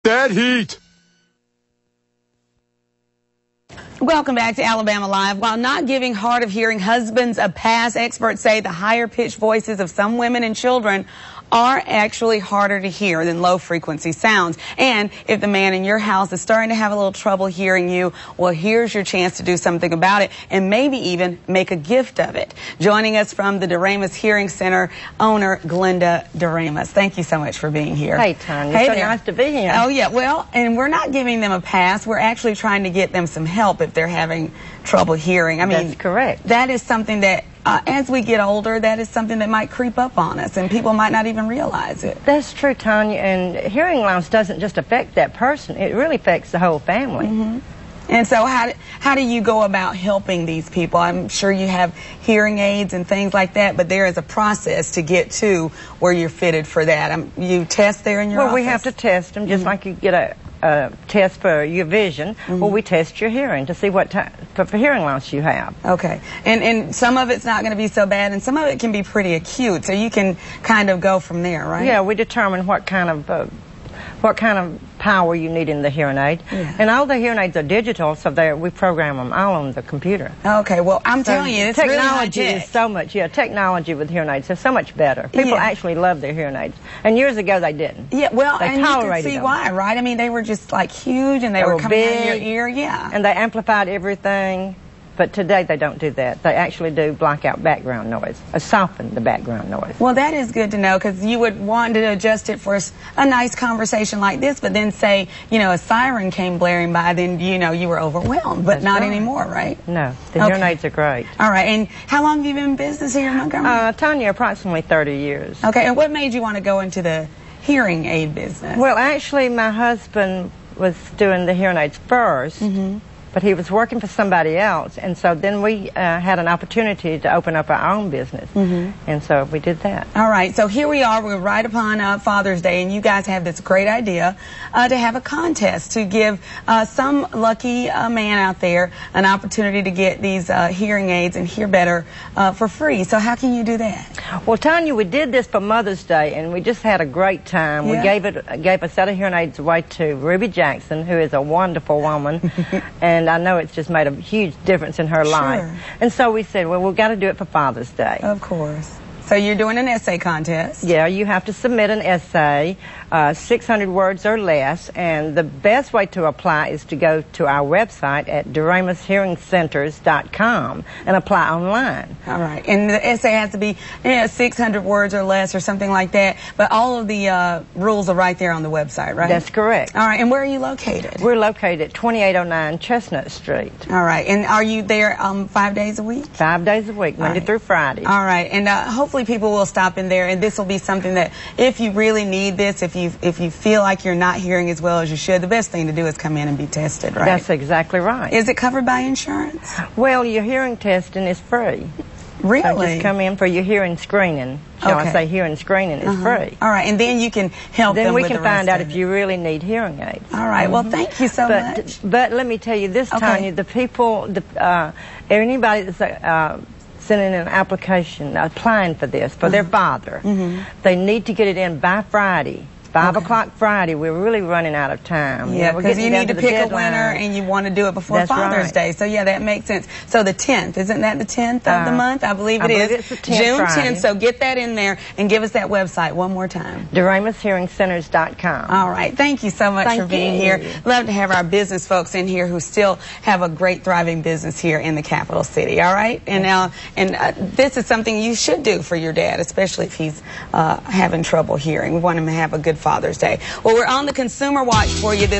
that heat. Welcome back to Alabama Live. While not giving hard of hearing husbands a pass, experts say the higher pitched voices of some women and children are actually harder to hear than low frequency sounds. And if the man in your house is starting to have a little trouble hearing you, well, here's your chance to do something about it and maybe even make a gift of it. Joining us from the DeRamus Hearing Center, owner Glenda DeRamus. Thank you so much for being here. Hey, Tanya. Hey, so nice to be here. Oh, yeah. Well, and we're not giving them a pass. We're actually trying to get them some help if they're having trouble hearing. I mean, that's correct. That is something that as we get older, that is something that might creep up on us, and people might not even realize it. That's true, Tanya, and hearing loss doesn't just affect that person. It really affects the whole family. Mm-hmm. And so how do you go about helping these people? I'm sure you have hearing aids and things like that, but there is a process to get to where you're fitted for that. You test there in your office? Well, we have to test them just like you get a test for your vision. Well, we test your hearing to see what type of hearing loss you have. Okay. And some of it's not going to be so bad, and some of it can be pretty acute, so you can kind of go from there, right? Yeah, we determine what kind of power you need in the hearing aid. Yeah. And all the hearing aids are digital, so we program them all on the computer. Okay, well, I'm telling you, it's technology really is so much, technology with hearing aids is so much better. People actually love their hearing aids. And years ago, they didn't. Yeah, well, they and tolerated you can see them. why, right? I mean, they were just like huge, and they were coming big, out of your ear, yeah. And they amplified everything. But today they don't do that. They actually do block out background noise, or soften the background noise. Well, that is good to know, because you would want to adjust it for a nice conversation like this, but then say, a siren came blaring by, then, you were overwhelmed, but not anymore, right? No, the hearing aids are great. All right, and how long have you been in business here in Montgomery? Tanya, approximately 30 years. Okay, and what made you want to go into the hearing aid business? Well, actually, my husband was doing the hearing aids first. But he was working for somebody else, and so then we had an opportunity to open up our own business, and so we did that. All right, so here we are. We're right upon Father's Day, and you guys have this great idea to have a contest to give some lucky man out there an opportunity to get these hearing aids and hear better for free. So how can you do that? Well, Tanya, we did this for Mother's Day, and we just had a great time. Yeah. We gave a set of hearing aids away to Ruby Jackson, who is a wonderful woman, and I know it's just made a huge difference in her life. And so we said, well, we've got to do it for Father's Day. Of course. So you're doing an essay contest. Yeah, you have to submit an essay, 600 words or less, and the best way to apply is to go to our website at DeRamusHearingCenters.com and apply online. All right, and the essay has to be 600 words or less or something like that, but all of the rules are right there on the website, right? That's correct. All right, and where are you located? We're located at 2809 Chestnut Street. All right, and are you there 5 days a week? 5 days a week, Monday through Friday. All right, and hopefully people will stop in there, and this will be something that if you really need this, if you feel like you're not hearing as well as you should, the best thing to do is come in and be tested, right? That's exactly right. Is it covered by insurance? Well, your hearing testing is free. Really? So just come in for your hearing screening. Shall I say hearing screening is free. All right, and then you can help them with the rest. Then we can find out if you really need hearing aids. All right, well, thank you so much. But let me tell you this, Tanya, the people, anybody that's sending an application, applying for this, for their father, they need to get it in by Friday. 5 o'clock Friday. We're really running out of time. Yeah, because you need to pick a winner, and you want to do it before Father's Day. So, yeah, that makes sense. So the 10th, isn't that the 10th of the month? I believe it is. It's the 10th June Friday. 10th, so get that in there and give us that website one more time. DeRamusHearingCenters.com. All right. Thank you so much for being here. Love to have our business folks in here who still have a great, thriving business here in the capital city. All right? And now, this is something you should do for your dad, especially if he's having trouble hearing. We want him to have a good Father's Day. Well, we're on the Consumer Watch for you this